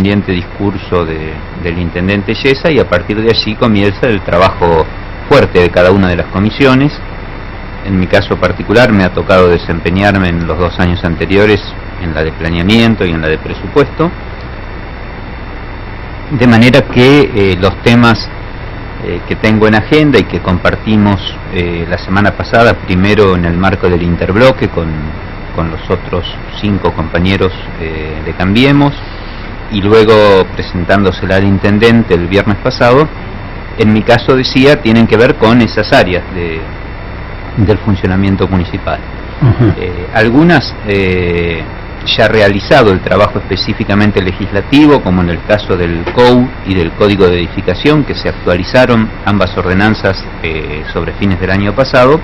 sorprendente discurso del intendente Yesa, y a partir de allí comienza el trabajo fuerte de cada una de las comisiones. En mi caso particular me ha tocado desempeñarme en los 2 años anteriores en la de planeamiento y en la de presupuesto, de manera que los temas que tengo en agenda y que compartimos la semana pasada, primero en el marco del interbloque con los otros 5 compañeros de Cambiemos, y luego presentándosela al intendente el viernes pasado, en mi caso decía, tienen que ver con esas áreas del funcionamiento municipal. Algunas ya realizado el trabajo específicamente legislativo, como en el caso del COU y del Código de Edificación, que se actualizaron ambas ordenanzas sobre fines del año pasado.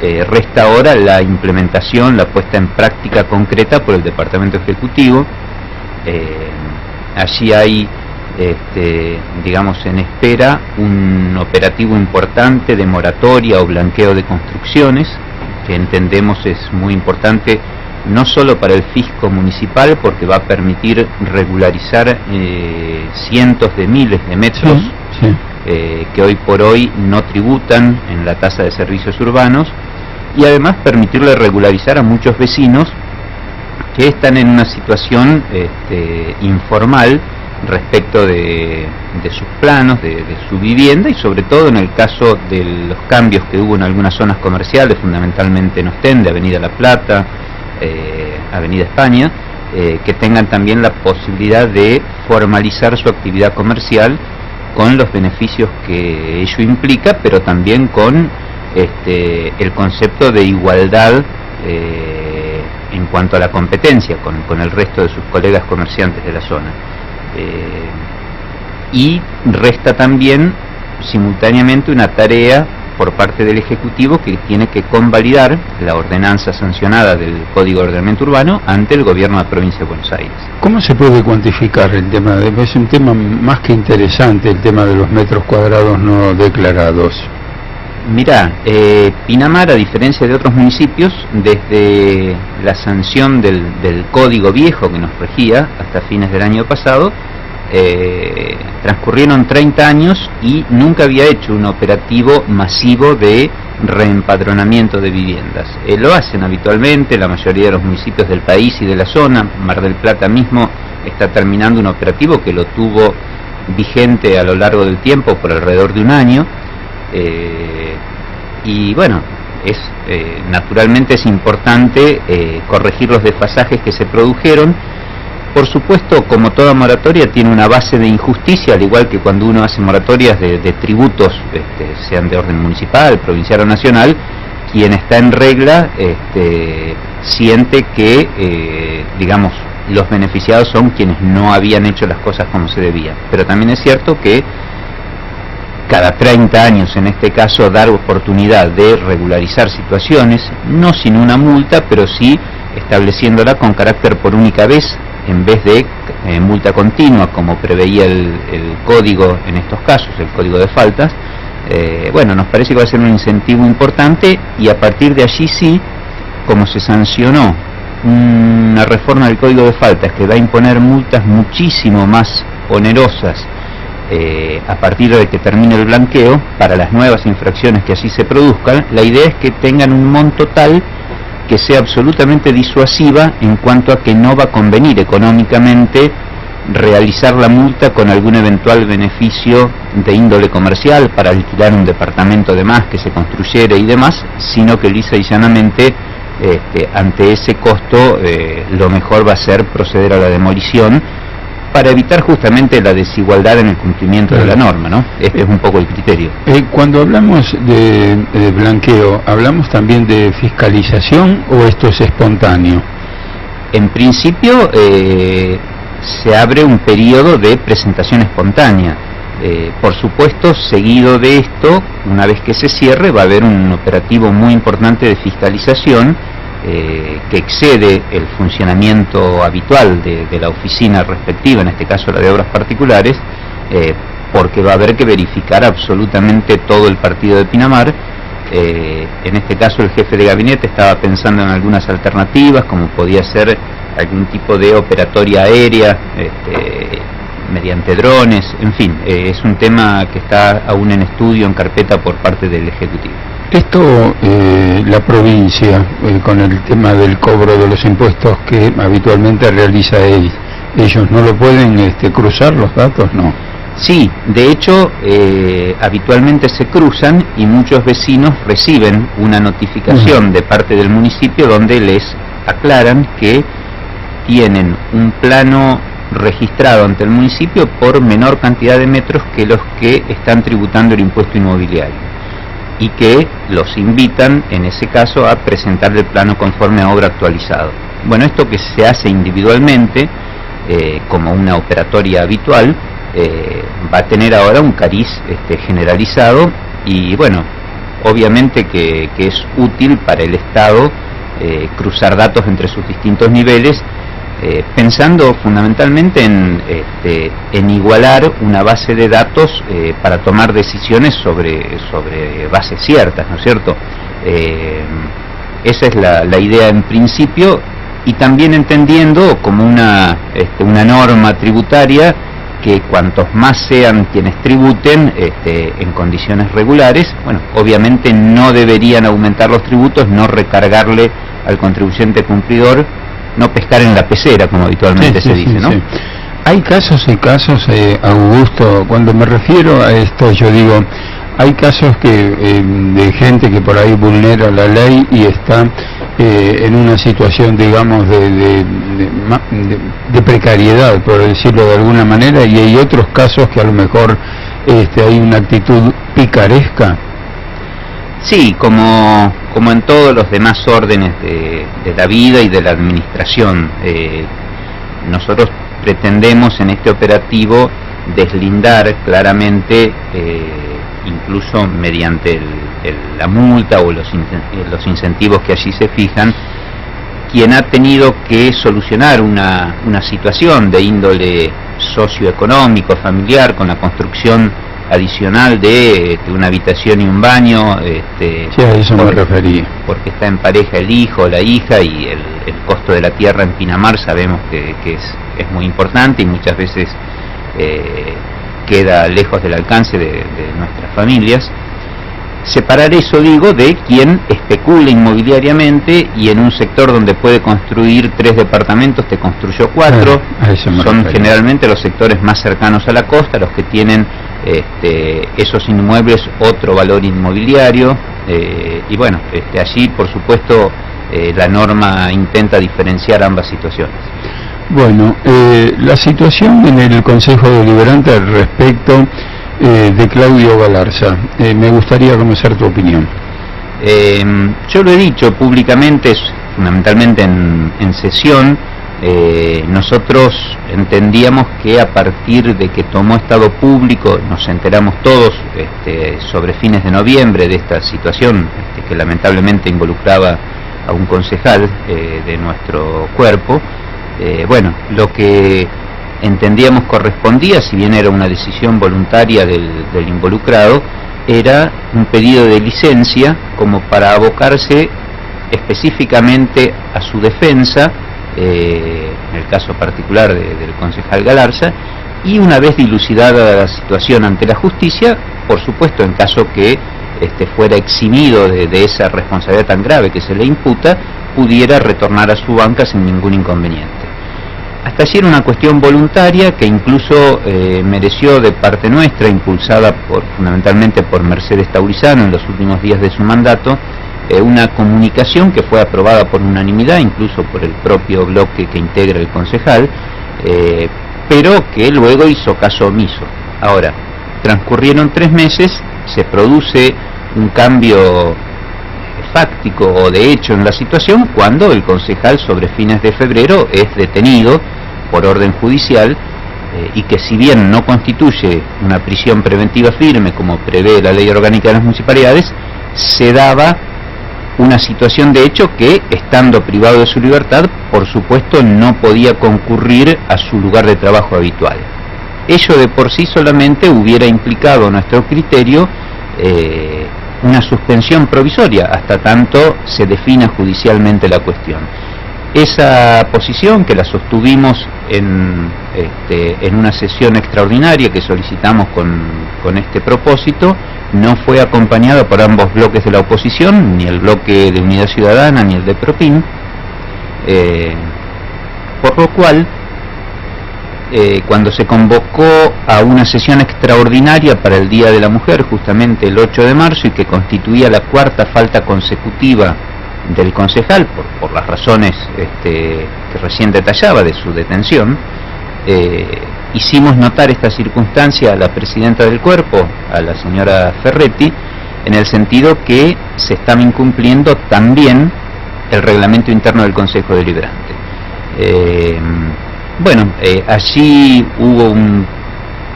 Resta ahora la implementación, la puesta en práctica concreta por el Departamento Ejecutivo. Allí hay, digamos, en espera un operativo importante de moratoria o blanqueo de construcciones, que entendemos es muy importante no solo para el fisco municipal, porque va a permitir regularizar cientos de miles de metros que hoy por hoy no tributan en la tasa de servicios urbanos, y además permitirle regularizar a muchos vecinos que están en una situación informal respecto de sus planos, de su vivienda, y sobre todo en el caso de los cambios que hubo en algunas zonas comerciales, fundamentalmente en Ostende, Avenida La Plata, Avenida España, que tengan también la posibilidad de formalizar su actividad comercial con los beneficios que ello implica, pero también con el concepto de igualdad en cuanto a la competencia con el resto de sus colegas comerciantes de la zona. Y resta también simultáneamente una tarea por parte del Ejecutivo, que tiene que convalidar la ordenanza sancionada del Código de Ordenamiento Urbano ante el Gobierno de la Provincia de Buenos Aires. ¿Cómo se puede cuantificar el tema? Es un tema más que interesante, el tema de los metros cuadrados no declarados. Mirá, Pinamar, a diferencia de otros municipios, desde la sanción del Código Viejo que nos regía hasta fines del año pasado, transcurrieron 30 años y nunca había hecho un operativo masivo de reempadronamiento de viviendas. Lo hacen habitualmente la mayoría de los municipios del país y de la zona. Mar del Plata mismo está terminando un operativo que lo tuvo vigente a lo largo del tiempo por alrededor de un año, y bueno, naturalmente es importante corregir los desfasajes que se produjeron. Por supuesto, como toda moratoria tiene una base de injusticia, al igual que cuando uno hace moratorias de tributos, sean de orden municipal, provincial o nacional, quien está en regla siente que, digamos, los beneficiados son quienes no habían hecho las cosas como se debía. Pero también es cierto que cada 30 años, en este caso, dar oportunidad de regularizar situaciones, no sin una multa, pero sí estableciéndola con carácter por única vez, en vez de multa continua, como preveía el código en estos casos, el código de faltas. Bueno, nos parece que va a ser un incentivo importante, y a partir de allí sí, como se sancionó una reforma del código de faltas que va a imponer multas muchísimo más onerosas a partir de que termine el blanqueo, para las nuevas infracciones que allí se produzcan, la idea es que tengan un monto tal que sea absolutamente disuasiva en cuanto a que no va a convenir económicamente realizar la multa con algún eventual beneficio de índole comercial para alquilar un departamento de más que se construyera y demás, sino que lisa y llanamente ante ese costo lo mejor va a ser proceder a la demolición, para evitar justamente la desigualdad en el cumplimiento de la norma, ¿no? Este es un poco el criterio. Cuando hablamos de blanqueo, ¿hablamos también de fiscalización o esto es espontáneo? En principio se abre un periodo de presentación espontánea. Por supuesto, seguido de esto, una vez que se cierre, va a haber un operativo muy importante de fiscalización que excede el funcionamiento habitual de la oficina respectiva, en este caso la de obras particulares, porque va a haber que verificar absolutamente todo el partido de Pinamar. En este caso el jefe de gabinete estaba pensando en algunas alternativas, como podía ser algún tipo de operatoria aérea, mediante drones, en fin, es un tema que está aún en estudio, en carpeta por parte del Ejecutivo. Esto, la provincia, con el tema del cobro de los impuestos que habitualmente realiza ellos, ¿no lo pueden cruzar los datos? No. Sí, de hecho, habitualmente se cruzan y muchos vecinos reciben una notificación de parte del municipio donde les aclaran que tienen un plano registrado ante el municipio por menor cantidad de metros que los que están tributando el impuesto inmobiliario, y que los invitan en ese caso a presentar el plano conforme a obra actualizado. Bueno, esto que se hace individualmente como una operatoria habitual va a tener ahora un cariz generalizado, y bueno, obviamente que es útil para el Estado cruzar datos entre sus distintos niveles, pensando fundamentalmente en igualar una base de datos para tomar decisiones sobre bases ciertas, ¿no es cierto? Esa es la idea en principio, y también entendiendo como una norma tributaria que cuantos más sean quienes tributen en condiciones regulares, bueno, obviamente no deberían aumentar los tributos, no recargarle al contribuyente cumplidor, no pescar en la pecera, como habitualmente se dice, ¿no? Sí. Hay casos y casos, Augusto, cuando me refiero a esto, yo digo, hay casos de gente que por ahí vulnera la ley y está en una situación, digamos, de precariedad, por decirlo de alguna manera, y hay otros casos que a lo mejor hay una actitud picaresca. Sí, como en todos los demás órdenes de la vida y de la administración, nosotros pretendemos en este operativo deslindar claramente, incluso mediante la multa o los incentivos que allí se fijan, quien ha tenido que solucionar una situación de índole socioeconómico, familiar, con la construcción adicional de una habitación y un baño, sí, a eso me refería, porque está en pareja el hijo o la hija, y el costo de la tierra en Pinamar sabemos que es muy importante y muchas veces queda lejos del alcance de nuestras familias. Separar eso, digo, de quien especula inmobiliariamente y en un sector donde puede construir 3 departamentos te construyó 4. Son generalmente los sectores más cercanos a la costa los que tienen esos inmuebles otro valor inmobiliario, y bueno, allí por supuesto la norma intenta diferenciar ambas situaciones. Bueno, la situación en el Consejo Deliberante al respecto de Claudio Galarza, me gustaría conocer tu opinión. Yo lo he dicho públicamente, fundamentalmente en sesión. Nosotros entendíamos que a partir de que tomó estado público, nos enteramos todos sobre fines de noviembre de esta situación que lamentablemente involucraba a un concejal de nuestro cuerpo. Bueno, lo que entendíamos correspondía, si bien era una decisión voluntaria del involucrado, era un pedido de licencia como para abocarse específicamente a su defensa, en el caso particular del concejal Galarza, y una vez dilucidada la situación ante la justicia, por supuesto, en caso que fuera eximido de esa responsabilidad tan grave que se le imputa, pudiera retornar a su banca sin ningún inconveniente. Hasta allí era una cuestión voluntaria que incluso mereció de parte nuestra, impulsada fundamentalmente por Mercedes Taurizano en los últimos días de su mandato, una comunicación que fue aprobada por unanimidad, incluso por el propio bloque que integra el concejal, pero que luego hizo caso omiso. Ahora, transcurrieron 3 meses, se produce un cambio fáctico o de hecho en la situación cuando el concejal sobre fines de febrero es detenido por orden judicial, y que si bien no constituye una prisión preventiva firme como prevé la ley orgánica de las municipalidades, se daba una situación de hecho que, estando privado de su libertad, por supuesto no podía concurrir a su lugar de trabajo habitual. Ello de por sí solamente hubiera implicado, a nuestro criterio, una suspensión provisoria hasta tanto se defina judicialmente la cuestión. Esa posición, que la sostuvimos en una sesión extraordinaria que solicitamos con este propósito, no fue acompañada por ambos bloques de la oposición, ni el bloque de Unidad Ciudadana ni el de Propin, por lo cual cuando se convocó a una sesión extraordinaria para el Día de la Mujer, justamente el 8 de marzo, y que constituía la cuarta falta consecutiva del concejal, por las razones que recién detallaba de su detención, hicimos notar esta circunstancia a la presidenta del cuerpo, a la señora Ferretti, en el sentido que se estaba incumpliendo también el reglamento interno del Consejo Deliberante. Allí hubo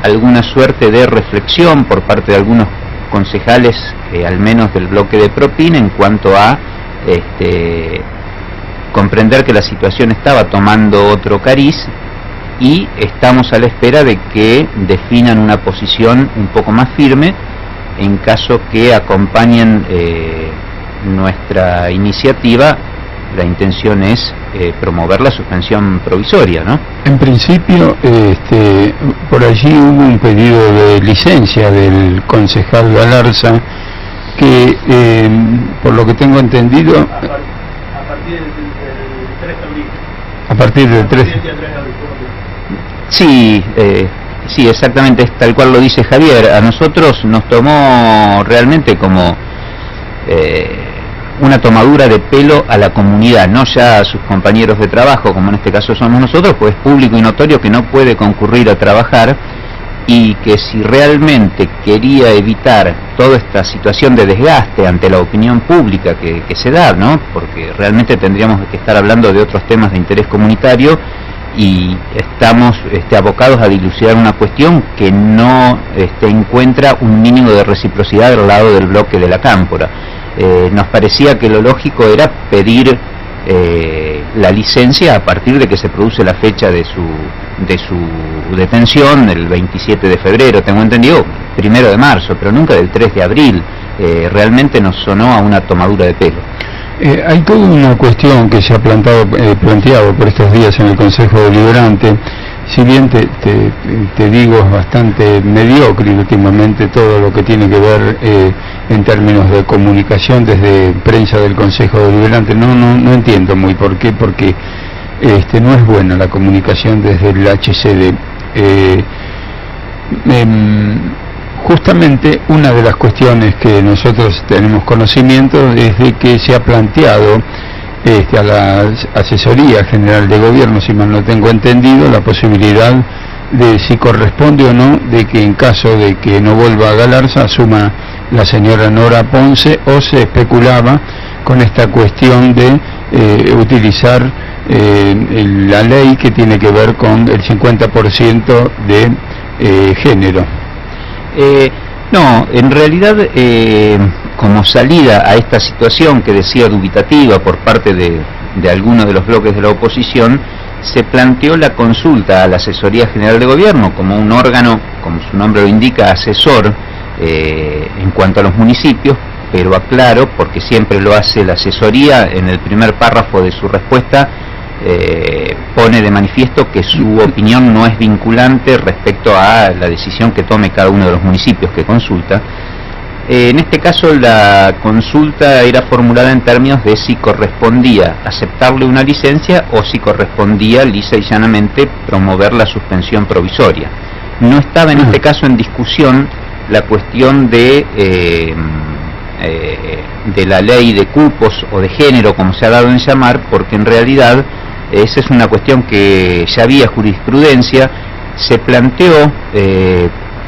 alguna suerte de reflexión por parte de algunos concejales, al menos del bloque de Propin, en cuanto a comprender que la situación estaba tomando otro cariz, y estamos a la espera de que definan una posición un poco más firme en caso que acompañen nuestra iniciativa. La intención es promover la suspensión provisoria, ¿no? En principio, por allí hubo un pedido de licencia del concejal Galarza, que por lo que tengo entendido, a partir del 3 de abril. A partir del 3 de abril. Sí, exactamente, es tal cual lo dice Javier. A nosotros nos tomó realmente como una tomadura de pelo a la comunidad, no ya a sus compañeros de trabajo, como en este caso somos nosotros, pues es público y notorio que no puede concurrir a trabajar, y que si realmente quería evitar toda esta situación de desgaste ante la opinión pública que se da, ¿no? Porque realmente tendríamos que estar hablando de otros temas de interés comunitario, y estamos abocados a dilucidar una cuestión que no encuentra un mínimo de reciprocidad al lado del bloque de la Cámpora. Nos parecía que lo lógico era pedir la licencia a partir de que se produce la fecha de su detención, el 27 de febrero, tengo entendido, 1 de marzo, pero nunca del 3 de abril. Realmente nos sonó a una tomadura de pelo. Hay toda una cuestión que se ha planteado por estos días en el Consejo Deliberante. Si bien te digo, es bastante mediocre últimamente todo lo que tiene que ver en términos de comunicación desde prensa del Consejo Deliberante. No entiendo muy por qué, porque no es buena la comunicación desde el HCD. Justamente una de las cuestiones que nosotros tenemos conocimiento es de que se ha planteado a la Asesoría General de Gobierno, si mal no tengo entendido, la posibilidad de si corresponde o no de que en caso de que no vuelva a Galarza asuma la señora Nora Ponce, o se especulaba con esta cuestión de utilizar la ley que tiene que ver con el 50% de género. No, en realidad, como salida a esta situación que decía dubitativa por parte de algunos de los bloques de la oposición, se planteó la consulta a la Asesoría General de Gobierno como un órgano, como su nombre lo indica, asesor en cuanto a los municipios, pero aclaro, porque siempre lo hace la asesoría, en el primer párrafo de su respuesta pone de manifiesto que su opinión no es vinculante respecto a la decisión que tome cada uno de los municipios que consulta. En este caso la consulta era formulada en términos de si correspondía aceptarle una licencia o si correspondía lisa y llanamente promover la suspensión provisoria. No estaba en este caso en discusión la cuestión de la ley de cupos o de género, como se ha dado en llamar, porque en realidad esa es una cuestión que ya había jurisprudencia. Se planteó,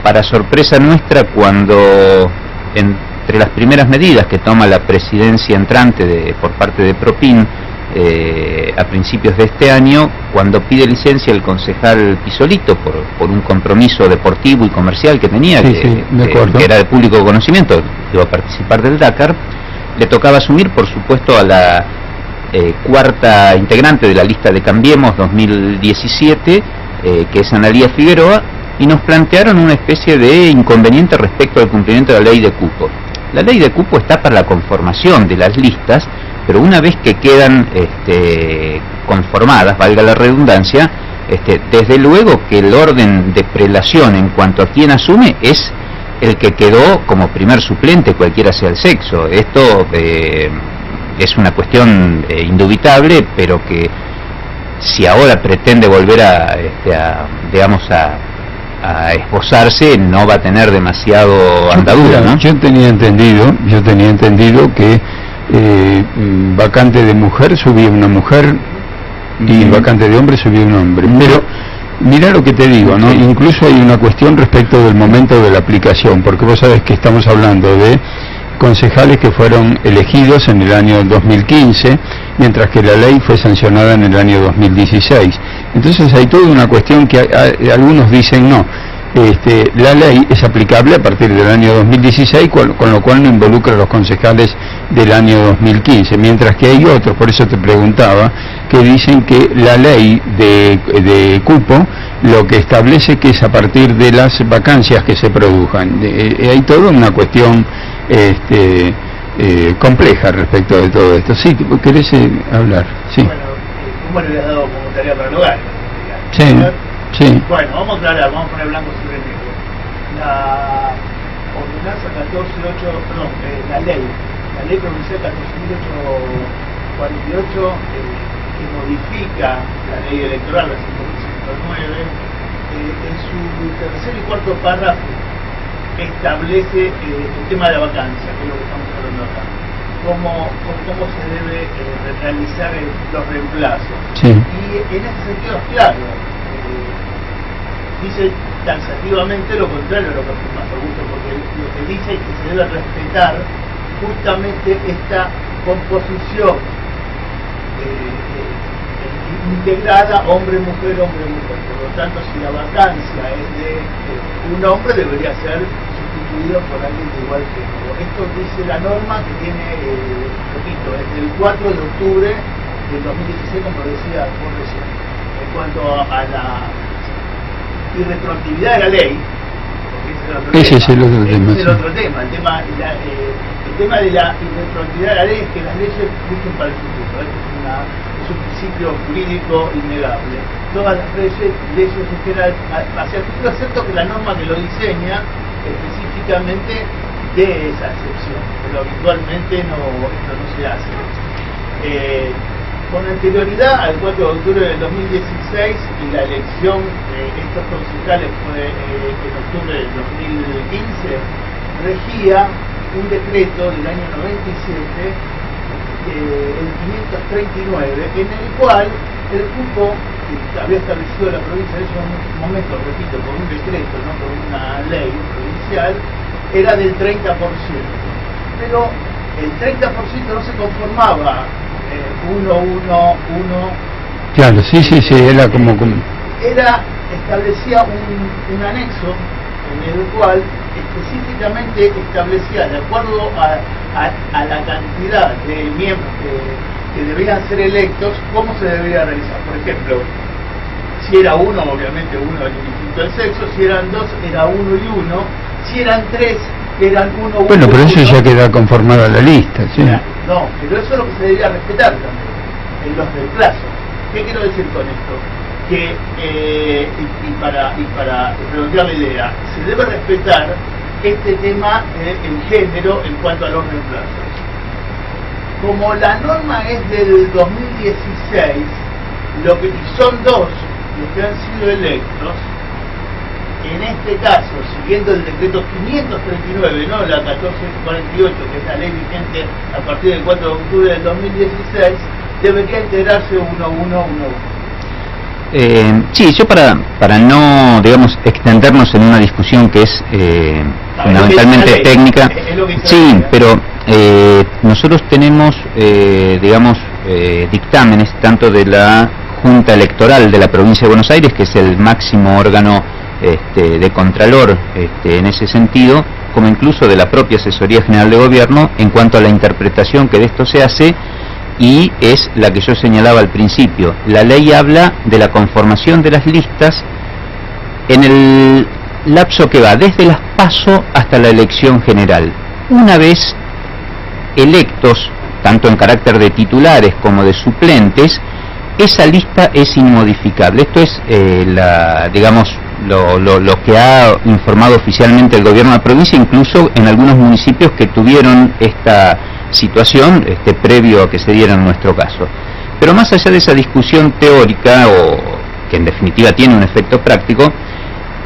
para sorpresa nuestra, cuando entre las primeras medidas que toma la presidencia entrante por parte de Propin a principios de este año, cuando pide licencia el concejal Pisolito por un compromiso deportivo y comercial que tenía, que era de público conocimiento, que iba a participar del Dakar, le tocaba asumir, por supuesto, a la cuarta integrante de la lista de Cambiemos 2017, que es Analía Figueroa, y nos plantearon una especie de inconveniente respecto al cumplimiento de la ley de cupo. La ley de cupo está para la conformación de las listas, pero una vez que quedan conformadas, valga la redundancia, desde luego que el orden de prelación en cuanto a quién asume es el que quedó como primer suplente, cualquiera sea el sexo. Esto es una cuestión indubitable, pero que si ahora pretende volver a esbozarse, no va a tener demasiado andadura, ¿no? Yo tenía entendido que vacante de mujer subía una mujer y vacante de hombre subía un hombre, pero mira lo que te digo, ¿no? Incluso hay una cuestión respecto del momento de la aplicación, porque vos sabés que estamos hablando de concejales que fueron elegidos en el año 2015, mientras que la ley fue sancionada en el año 2016. Entonces hay toda una cuestión que algunos dicen no, la ley es aplicable a partir del año 2016, con lo cual no involucra a los concejales del año 2015, mientras que hay otros, por eso te preguntaba, que dicen que la ley de cupo lo que establece que es a partir de las vacancias que se produzcan. Hay toda una cuestión compleja respecto de todo esto. Sí, ¿querés hablar? Sí. Bueno, ¿cómo le has dado como tarea para el hogar? Sí, sí. Bueno, vamos a poner blanco sobre negro. La ordenanza 14.8, la ley provincial 14.848 que modifica la ley electoral, la 509, en su tercer y cuarto párrafo establece el tema de la vacancia, que es lo que estamos hablando acá. Cómo se debe realizar los reemplazos. Sí. Y en ese sentido, claro, dice taxativamente lo contrario a lo que afirma Augusto, porque lo que dice es que se debe respetar justamente esta composición integrada hombre-mujer. Por lo tanto, si la vacancia es de un hombre, debería ser sustituido por alguien de igual género. Esto dice la norma que tiene, repito, es del 4 de octubre del 2016, como decía por recién. En cuanto a la irretroactividad de la ley, ese es el otro tema. El tema de la irretroactividad de la ley es que las leyes rigen para el futuro. Es un principio jurídico innegable. Todas las leyes rigen hacia el futuro, excepto que la norma que lo diseña específicamente de esa excepción, pero habitualmente esto no se hace. Con anterioridad al 4 de octubre del 2016 y la elección de estos concejales fue en octubre del 2015, regía un decreto del año 97, el 539, en el cual el cupo que había establecido la provincia en ese momento, repito, por un decreto, no por una ley provincial, era del 30%. Pero el 30% no se conformaba 1. Claro, sí, era como... establecía un anexo en el cual específicamente establecía, de acuerdo a la cantidad de miembros que debían ser electos, cómo se debía realizar. Por ejemplo, si era uno, obviamente uno era distinto del sexo; si eran dos, era 1 y 1; si eran 3, eran 1, 1. Bueno, pero eso ya queda conformada la lista, ¿sí? No, pero eso es lo que se debía respetar también, en los reemplazos. ¿Qué quiero decir con esto? Que, y para redondear la idea, se debe respetar este tema del género en cuanto a los reemplazos. Como la norma es del 2016, y son 2 los que han sido electos, en este caso, siguiendo el decreto 539, no la 1448, que es la ley vigente a partir del 4 de octubre del 2016, debería integrarse 1-1-1-1. Sí, yo para no, digamos, extendernos en una discusión que es fundamentalmente técnica, sí, pero nosotros tenemos, digamos, dictámenes tanto de la Junta Electoral de la Provincia de Buenos Aires, que es el máximo órgano de Contralor en ese sentido, como incluso de la propia Asesoría General de Gobierno, en cuanto a la interpretación que de esto se hace, y es la que yo señalaba al principio. La ley habla de la conformación de las listas en el lapso que va desde las PASO hasta la elección general. Una vez electos, tanto en carácter de titulares como de suplentes, esa lista es inmodificable. Esto es digamos lo que ha informado oficialmente el gobierno de la provincia, incluso en algunos municipios que tuvieron esta situación previo a que se diera en nuestro caso. Pero más allá de esa discusión teórica, o que en definitiva tiene un efecto práctico,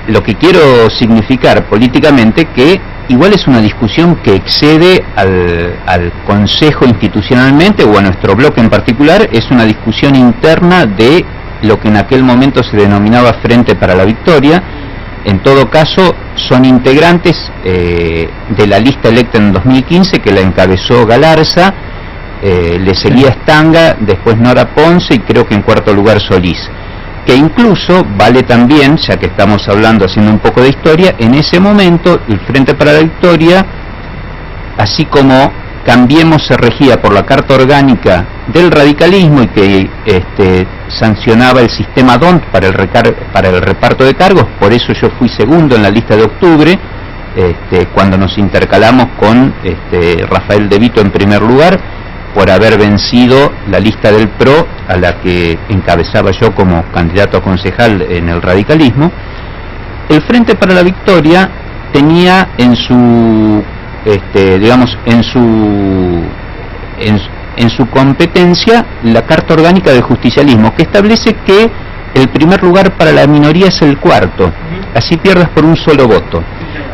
lo que quiero significar políticamente que igual es una discusión que excede al Consejo institucionalmente o a nuestro bloque en particular. Es una discusión interna de lo que en aquel momento se denominaba Frente para la Victoria. En todo caso, son integrantes de la lista electa en 2015, que la encabezó Galarza, le seguía Stanga, después Nora Ponce y creo que en cuarto lugar Solís. Que incluso vale también, ya que estamos hablando, haciendo un poco de historia, en ese momento el Frente para la Victoria, así como Cambiemos se regía por la Carta Orgánica del radicalismo y que sancionaba el sistema DONT para el reparto de cargos. Por eso yo fui segundo en la lista de octubre, cuando nos intercalamos con Rafael De Vito en primer lugar, por haber vencido la lista del PRO, a la que encabezaba yo como candidato a concejal en el radicalismo. El Frente para la Victoria tenía en su digamos en su competencia la Carta Orgánica del Justicialismo, que establece que el primer lugar para la minoría es el cuarto, así pierdas por un solo voto.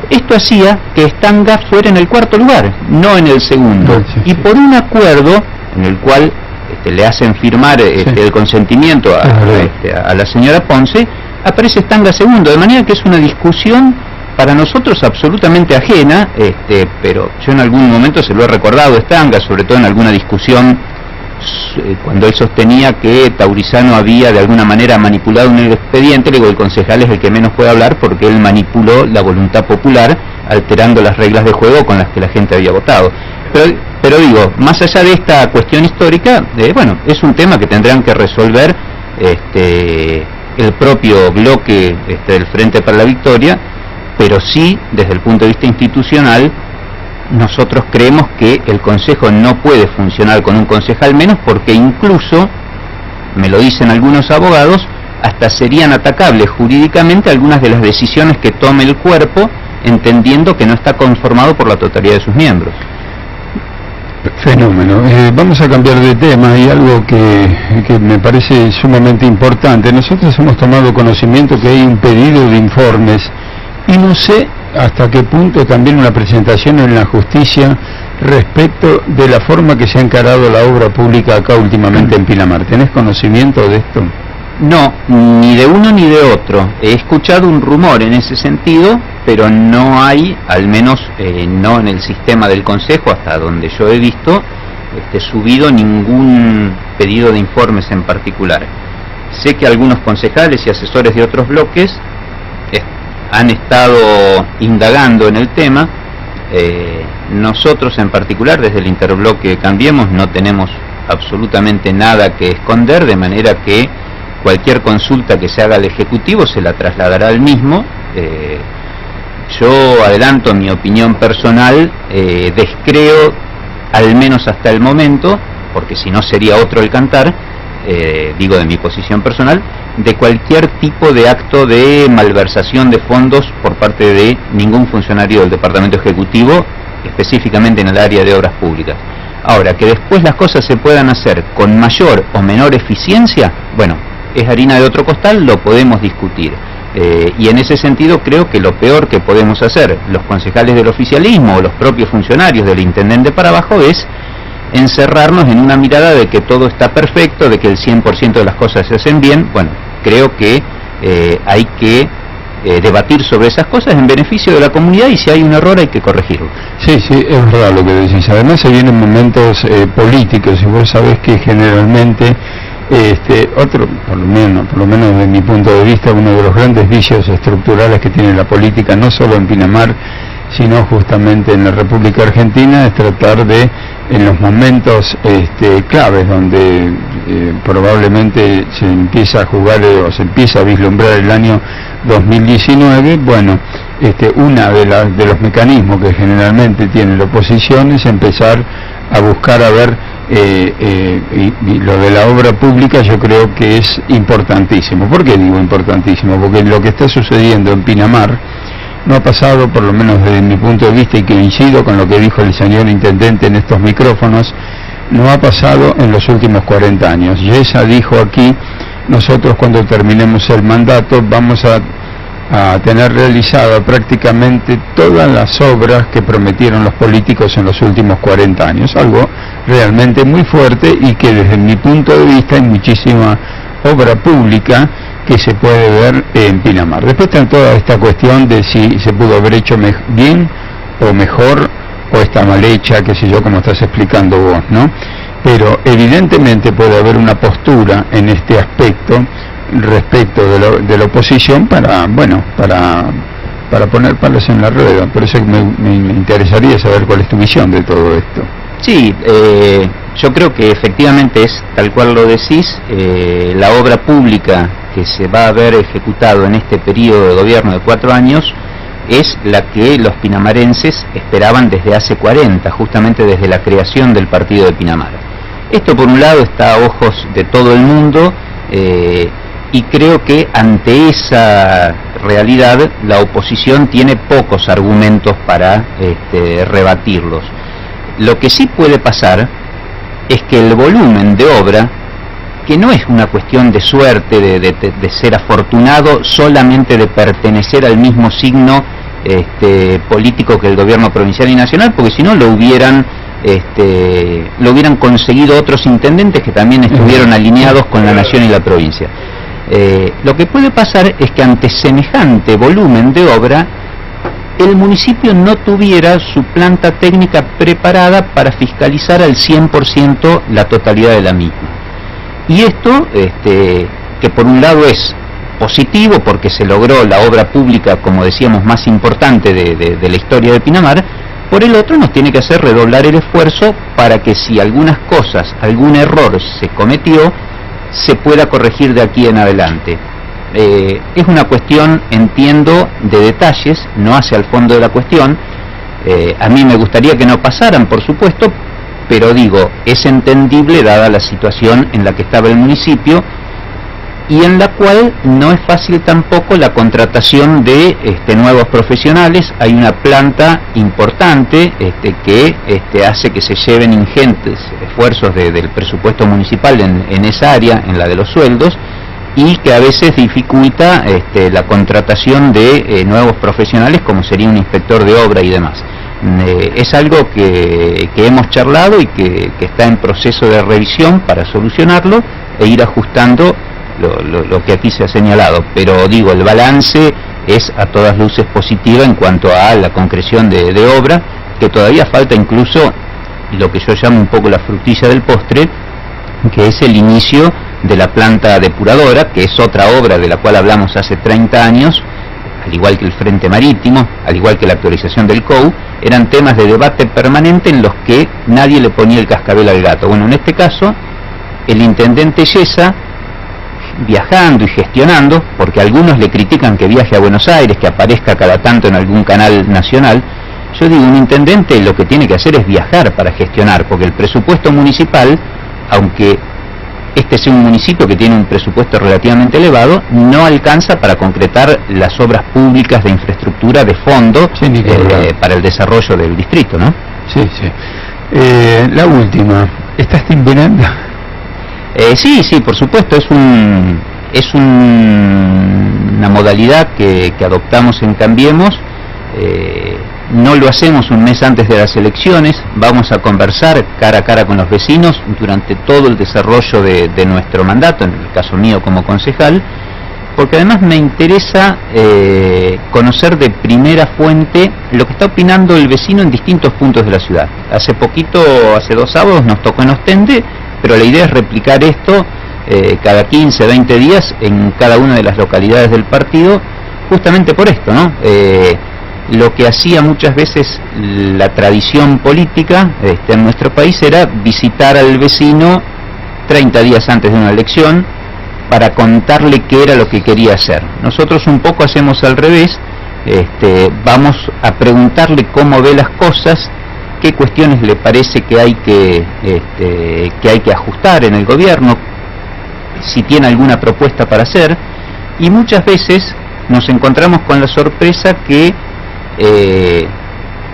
Esto hacía que Stanga fuera en el cuarto lugar, no en el segundo, y por un acuerdo en el cual le hacen firmar el consentimiento a la señora Ponce, aparece Stanga segundo, de manera que es una discusión para nosotros absolutamente ajena, pero yo en algún momento se lo he recordado a Stanga, sobre todo en alguna discusión cuando él sostenía que Taurizano había de alguna manera manipulado un expediente. Le digo, el concejal es el que menos puede hablar porque él manipuló la voluntad popular alterando las reglas de juego con las que la gente había votado. Pero digo, más allá de esta cuestión histórica, bueno, es un tema que tendrán que resolver el propio bloque del Frente para la Victoria, pero sí, desde el punto de vista institucional, nosotros creemos que el Consejo no puede funcionar con un concejal menos, porque incluso, me lo dicen algunos abogados, hasta serían atacables jurídicamente algunas de las decisiones que tome el cuerpo, entendiendo que no está conformado por la totalidad de sus miembros. Fenómeno. Vamos a cambiar de tema. Hay algo que me parece sumamente importante. Nosotros hemos tomado conocimiento que hay un pedido de informes y no sé hasta qué punto también una presentación en la justicia respecto de la forma que se ha encarado la obra pública acá últimamente en Pinamar. ¿Tenés conocimiento de esto? No, ni de uno ni de otro. He escuchado un rumor en ese sentido, pero no hay, al menos no en el sistema del Consejo, hasta donde yo he visto, subido ningún pedido de informes en particular. Sé que algunos concejales y asesores de otros bloques han estado indagando en el tema. Nosotros en particular, desde el interbloque Cambiemos, no tenemos absolutamente nada que esconder, de manera que cualquier consulta que se haga al Ejecutivo se la trasladará al mismo. Yo adelanto mi opinión personal, descreo, al menos hasta el momento, porque si no sería otro el cantar, digo de mi posición personal, de cualquier tipo de acto de malversación de fondos por parte de ningún funcionario del Departamento Ejecutivo, específicamente en el área de obras públicas. Ahora, que después las cosas se puedan hacer con mayor o menor eficiencia, bueno, es harina de otro costal, lo podemos discutir. Y en ese sentido creo que lo peor que podemos hacer los concejales del oficialismo o los propios funcionarios del intendente para abajo es encerrarnos en una mirada de que todo está perfecto, de que el 100% de las cosas se hacen bien. Bueno, creo que hay que debatir sobre esas cosas en beneficio de la comunidad, y si hay un error hay que corregirlo. Sí, es verdad lo que decís. Además se vienen momentos políticos, y vos sabés que generalmente por lo menos de mi punto de vista, uno de los grandes vicios estructurales que tiene la política, no solo en Pinamar, sino justamente en la República Argentina, es tratar de, en los momentos claves donde probablemente se empieza a jugar o se empieza a vislumbrar el año 2019, bueno, una de los mecanismos que generalmente tiene la oposición es empezar a buscar a ver y lo de la obra pública yo creo que es importantísimo. ¿Por qué digo importantísimo? Porque lo que está sucediendo en Pinamar no ha pasado, por lo menos desde mi punto de vista, y que coincido con lo que dijo el señor intendente en estos micrófonos, no ha pasado en los últimos 40 años. Yesa dijo aquí, nosotros cuando terminemos el mandato vamos a tener realizada prácticamente todas las obras que prometieron los políticos en los últimos 40 años, algo realmente muy fuerte, y que desde mi punto de vista hay muchísima obra pública que se puede ver en Pinamar. Después está toda esta cuestión de si se pudo haber hecho bien o mejor, o está mal hecha, qué sé yo, como estás explicando vos, ¿no? Pero evidentemente puede haber una postura en este aspecto respecto de la oposición para poner palos en la rueda. Por eso me interesaría saber cuál es tu visión de todo esto. Sí, yo creo que efectivamente es tal cual lo decís. La obra pública que se va a haber ejecutado en este periodo de gobierno de 4 años es la que los pinamarenses esperaban desde hace 40, justamente desde la creación del partido de Pinamar. Esto por un lado está a ojos de todo el mundo, y creo que ante esa realidad la oposición tiene pocos argumentos para rebatirlos. Lo que sí puede pasar es que el volumen de obra, que no es una cuestión de suerte, de ser afortunado, solamente de pertenecer al mismo signo político que el gobierno provincial y nacional, porque si no lo hubieran conseguido otros intendentes que también estuvieron alineados con la nación y la provincia. Lo que puede pasar es que ante semejante volumen de obra, el municipio no tuviera su planta técnica preparada para fiscalizar al 100% la totalidad de la misma. Y esto, que por un lado es positivo porque se logró la obra pública, como decíamos, más importante de la historia de Pinamar, por el otro nos tiene que hacer redoblar el esfuerzo para que si algunas cosas, algún error se cometió, se pueda corregir de aquí en adelante. Es una cuestión, entiendo, de detalles, no hace al fondo de la cuestión. A mí me gustaría que no pasaran, por supuesto, pero digo, es entendible dada la situación en la que estaba el municipio y en la cual no es fácil tampoco la contratación de nuevos profesionales. Hay una planta importante que hace que se lleven ingentes esfuerzos del presupuesto municipal en esa área, en la de los sueldos, y que a veces dificulta la contratación de nuevos profesionales, como sería un inspector de obra y demás. Es algo que hemos charlado y que está en proceso de revisión para solucionarlo e ir ajustando lo que aquí se ha señalado, pero digo, el balance es a todas luces positiva en cuanto a la concreción de obra, que todavía falta incluso lo que yo llamo un poco la frutilla del postre, que es el inicio de la planta depuradora, que es otra obra de la cual hablamos hace 30 años, al igual que el Frente Marítimo, al igual que la actualización del COU, eran temas de debate permanente en los que nadie le ponía el cascabel al gato. Bueno, en este caso, el intendente Yesa, viajando y gestionando, porque algunos le critican que viaje a Buenos Aires, que aparezca cada tanto en algún canal nacional, yo digo, un intendente lo que tiene que hacer es viajar para gestionar, porque el presupuesto municipal, aunque este sea un municipio que tiene un presupuesto relativamente elevado, no alcanza para concretar las obras públicas de infraestructura de fondo para el desarrollo del distrito, ¿no? Sí, sí. La última, ¿estás timbrando? Sí, por supuesto, es una modalidad que adoptamos en Cambiemos. No lo hacemos un mes antes de las elecciones, vamos a conversar cara a cara con los vecinos durante todo el desarrollo de nuestro mandato, en el caso mío como concejal, porque además me interesa conocer de primera fuente lo que está opinando el vecino en distintos puntos de la ciudad. Hace 2 sábados nos tocó en Ostende, pero la idea es replicar esto cada 15, 20 días en cada una de las localidades del partido, justamente por esto, ¿no? Lo que hacía muchas veces la tradición política en nuestro país era visitar al vecino 30 días antes de una elección para contarle qué era lo que quería hacer. Nosotros un poco hacemos al revés, vamos a preguntarle cómo ve las cosas qué cuestiones le parece que hay que ajustar en el gobierno, si tiene alguna propuesta para hacer, y muchas veces nos encontramos con la sorpresa que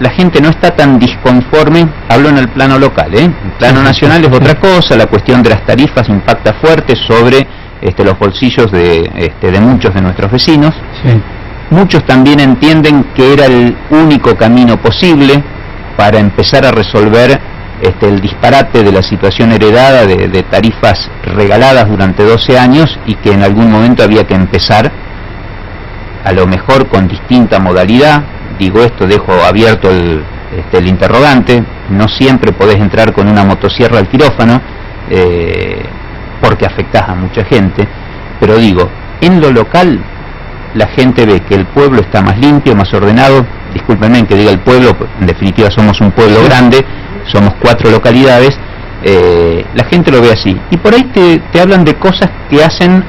la gente no está tan disconforme. Hablo en el plano local, el plano nacional es otra cosa. La cuestión de las tarifas impacta fuerte sobre los bolsillos de muchos de nuestros vecinos. Sí. Muchos también entienden que era el único camino posible para empezar a resolver el disparate de la situación heredada de tarifas regaladas durante 12 años, y que en algún momento había que empezar, a lo mejor con distinta modalidad. Digo esto, dejo abierto el interrogante. No siempre podés entrar con una motosierra al quirófano, porque afectás a mucha gente, pero digo, en lo local la gente ve que el pueblo está más limpio, más ordenado. Discúlpenme que diga el pueblo, en definitiva somos un pueblo grande, somos 4 localidades. La gente lo ve así, y por ahí te hablan de cosas que hacen